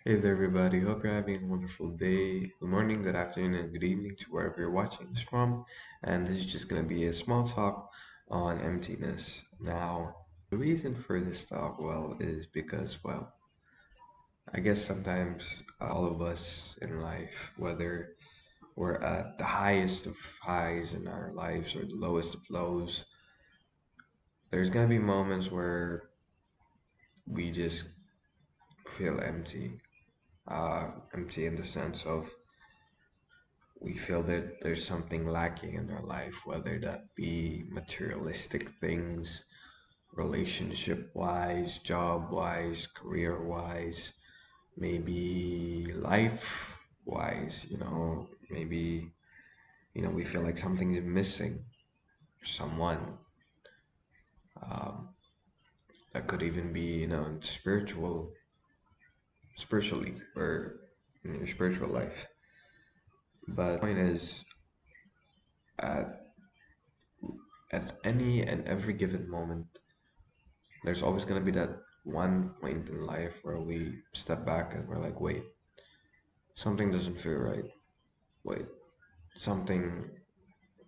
Hey there, everybody. Hope you're having a wonderful day. Good morning, good afternoon, and good evening to wherever you're watching this from. And this is just going to be a small talk on emptiness. Now, the reason for this talk, is because, I guess sometimes all of us in life, whether we're at the highest of highs in our lives or the lowest of lows, there's going to be moments where we just feel empty. Empty in the sense of we feel that there's something lacking in our life, whether that be materialistic things, relationship wise, job wise, career wise, maybe life wise, maybe, we feel like something is missing, someone. Um, that could even be, spiritually, or in your spiritual life. But the point is, at, at any and every given moment, there's always going to be that one point in life where we step back and we're like, wait, something doesn't feel right. Wait, something,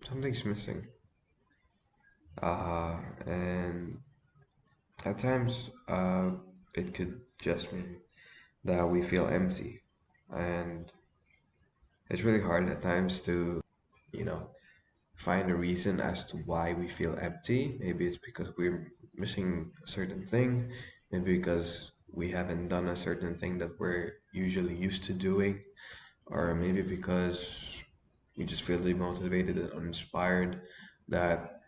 something's missing. And at times, it could just mean that we feel empty. And it's really hard at times to, you know, find a reason as to why we feel empty. Maybe it's because we're missing a certain thing, maybe because we haven't done a certain thing that we're usually used to doing, or maybe because we just feel demotivated and uninspired, that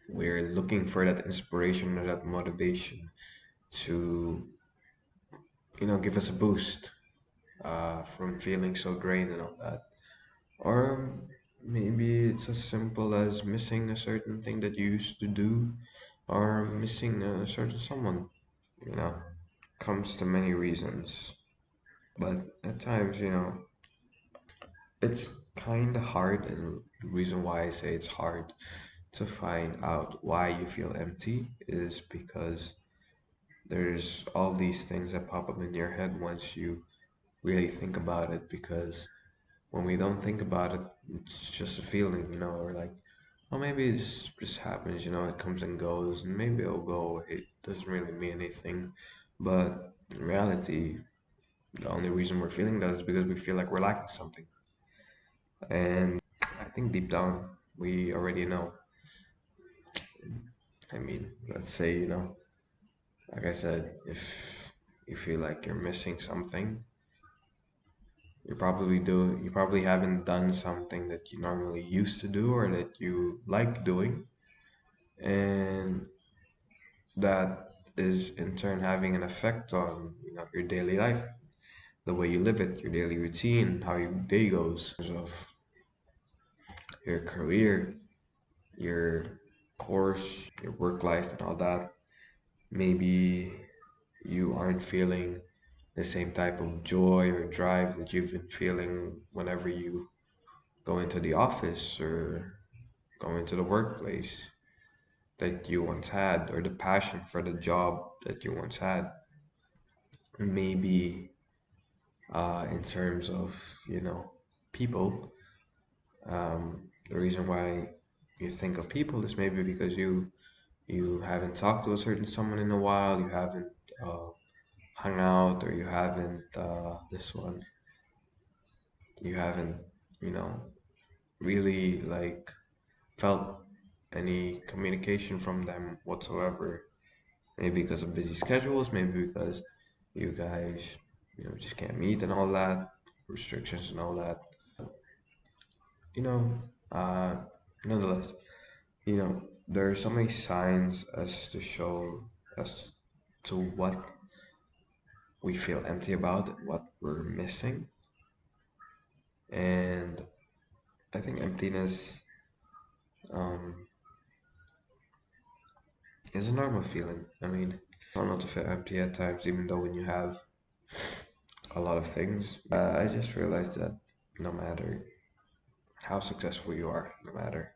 we're looking for that inspiration or that motivation to, give us a boost from feeling so drained and all that. Or maybe it's as simple as missing a certain thing that you used to do, or missing a certain someone, you know. Comes to many reasons. But at times, it's kind of hard, and the reason why I say it's hard to find out why you feel empty is because there's all these things that pop up in your head once you really think about it. Because when we don't think about it, it's just a feeling, or like, well, maybe this just happens, it comes and goes, and maybe it'll go away. It doesn't really mean anything. But in reality, the only reason we're feeling that is because we feel like we're lacking something. And I think deep down, we already know. I mean, let's say, like I said, if you feel like you're missing something, you probably haven't done something that you normally used to do or that you like doing, and that is in turn having an effect on your daily life, the way you live it, your daily routine, how your day goes, in terms of your career, your course, your work life, and all that. Maybe you aren't feeling the same type of joy or drive that you've been feeling whenever you go into the office or go into the workplace that you once had, or the passion for the job that you once had. Maybe in terms of, people, the reason why you think of people is maybe because you haven't talked to a certain someone in a while, you haven't uh, hung out, or you haven't you haven't, you know, really like felt any communication from them whatsoever. Maybe because of busy schedules, maybe because you guys, just can't meet and all that, restrictions and all that. You know, uh, Nonetheless, there are so many signs as to show as to what we feel empty about, what we're missing. And I think emptiness um, is a normal feeling. I mean, it's normal to feel empty at times, even though when you have a lot of things. I just realized that no matter how successful you are, no matter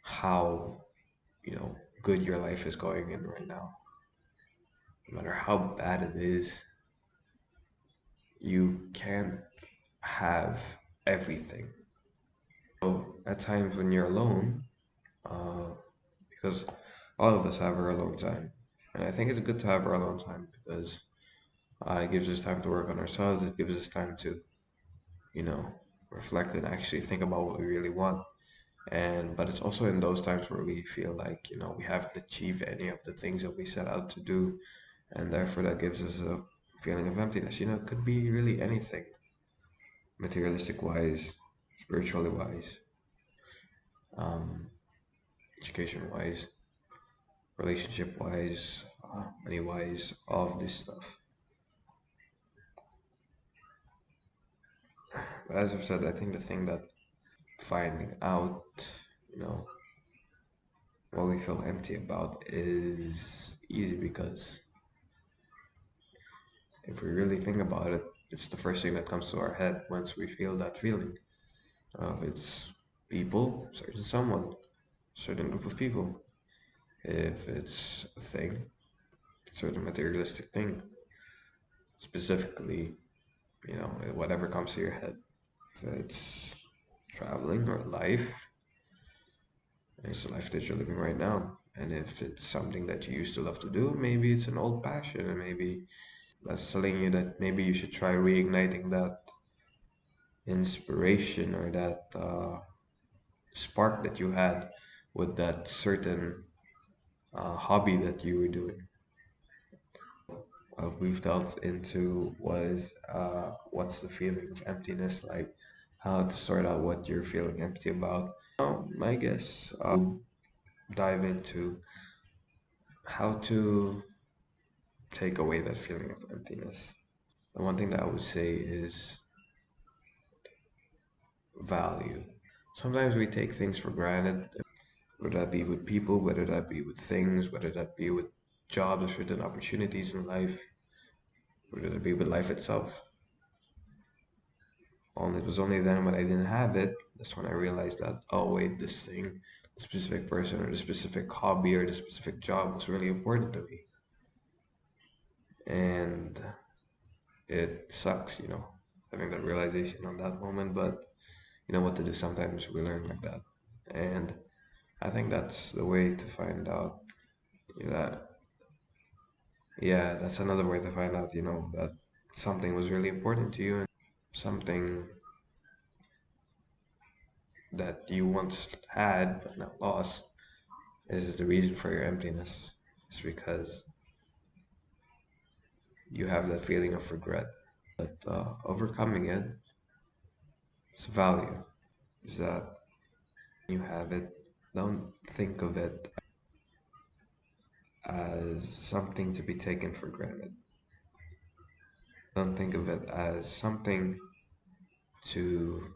how, good your life is going in right now, no matter how bad it is, you can't have everything. So at times when you're alone, uh, because all of us have our alone time, and I think it's good to have our alone time because it gives us time to work on ourselves. It gives us time to, you know, reflect and actually think about what we really want. And but it's also in those times where we feel like, we haven't achieved any of the things that we set out to do, and therefore that gives us a feeling of emptiness. It could be really anything, materialistic wise, spiritually wise, um, education wise, relationship wise, money wise, all of this stuff. But as I've said, I think the thing that finding out, you know, what we feel empty about is easy because if we really think about it, it's the first thing that comes to our head once we feel that feeling. If it's people, certain someone, certain group of people. If it's a thing, certain materialistic thing, specifically, whatever comes to your head. If it's traveling or life, it's the life that you're living right now. And if it's something that you used to love to do, maybe it's an old passion, and maybe that's telling you that maybe you should try reigniting that inspiration or that spark that you had with that certain hobby that you were doing. We've delved into what's the feeling of emptiness like, how to sort out what you're feeling empty about. I guess dive into how to take away that feeling of emptiness. The one thing that I would say is value. Sometimes we take things for granted, whether that be with people, whether that be with things, whether that be with jobs, certain opportunities in life, whether that be with life itself. It was only then when I didn't have it, that's when I realized that, oh wait, this thing, the specific person or the specific hobby or the specific job was really important to me. And it sucks, having that realization on that moment, but you know what to do. Sometimes we learn like that. And I think that's the way to find out that, yeah, that's another way to find out, that something was really important to you and something that you once had but now lost is the reason for your emptiness. It's because you have that feeling of regret. But overcoming it is value. Is that you have it, don't think of it as something to be taken for granted. Don't think of it as something to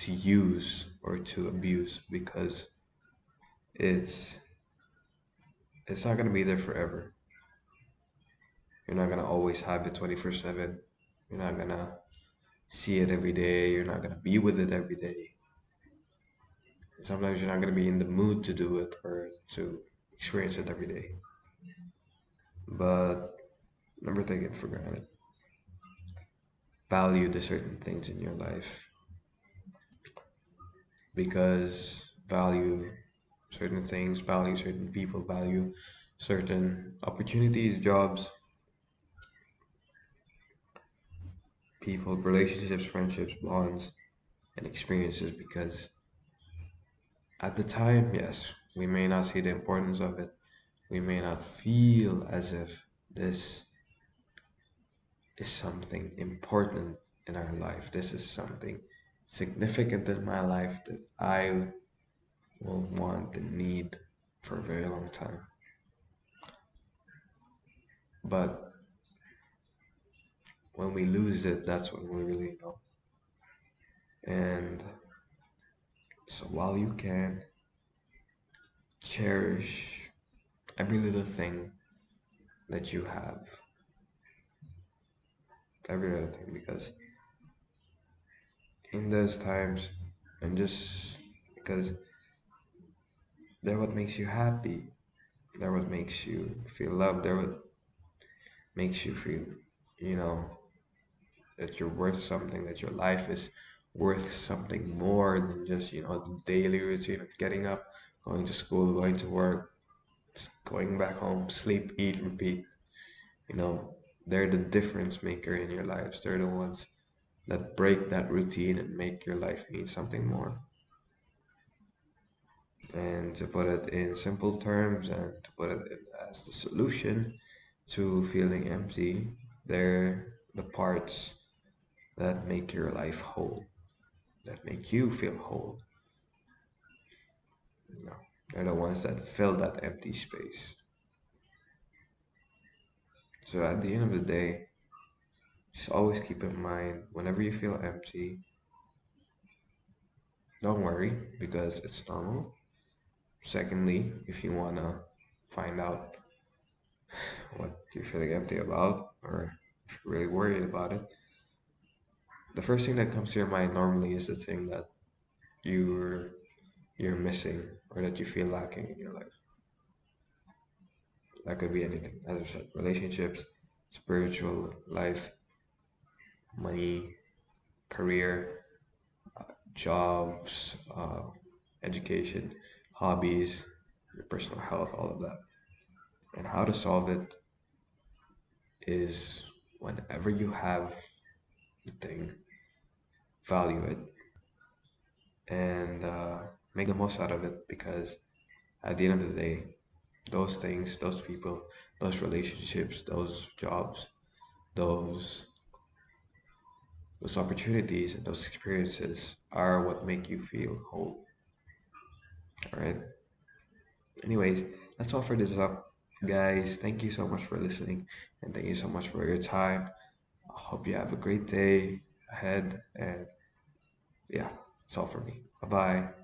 use or to abuse because it's it's not gonna be there forever. You're not gonna always have it 24/7. You're not gonna see it every day. You're not gonna be with it every day. Sometimes you're not gonna be in the mood to do it or to experience it every day. But never take it for granted. Value the certain things in your life because value certain things, value certain people, value certain opportunities, jobs, people, relationships, friendships, bonds, and experiences because at the time, yes, we may not see the importance of it. We may not feel as if this is something important in our life. This is something significant in my life that I will want and need for a very long time. But when we lose it, that's when we really know. And so while you can, cherish every little thing that you have, every little thing, because in those times, and just because they're what makes you happy, they're what makes you feel loved, they're what makes you feel, you know, that you're worth something, that your life is worth something more than just, the daily routine of getting up, going to school, going to work, going back home, sleep, eat, repeat. You know, they're the difference maker in your lives. They're the ones that break that routine and make your life mean something more. And to put it in simple terms and to put it in as the solution to feeling empty, they're the parts that make your life whole, that make you feel whole. You know, they're the ones that fill that empty space. So at the end of the day, just always keep in mind whenever you feel empty, don't worry because it's normal. Secondly, if you want to find out what you're feeling empty about or if you're really worried about it, the first thing that comes to your mind normally is the thing that you're you're missing or that you feel lacking in your life. That could be anything, as I said, relationships, spiritual life, money, career, jobs, education, hobbies, your personal health, all of that. And how to solve it is whenever you have the thing, value it and make the most out of it because at the end of the day, those things, those people, those relationships, those jobs, those those opportunities and those experiences are what make you feel whole. All right. Anyways, that's all for this up, guys. Thank you so much for listening, and thank you so much for your time. I hope you have a great day ahead, and yeah, that's all for me. Bye bye.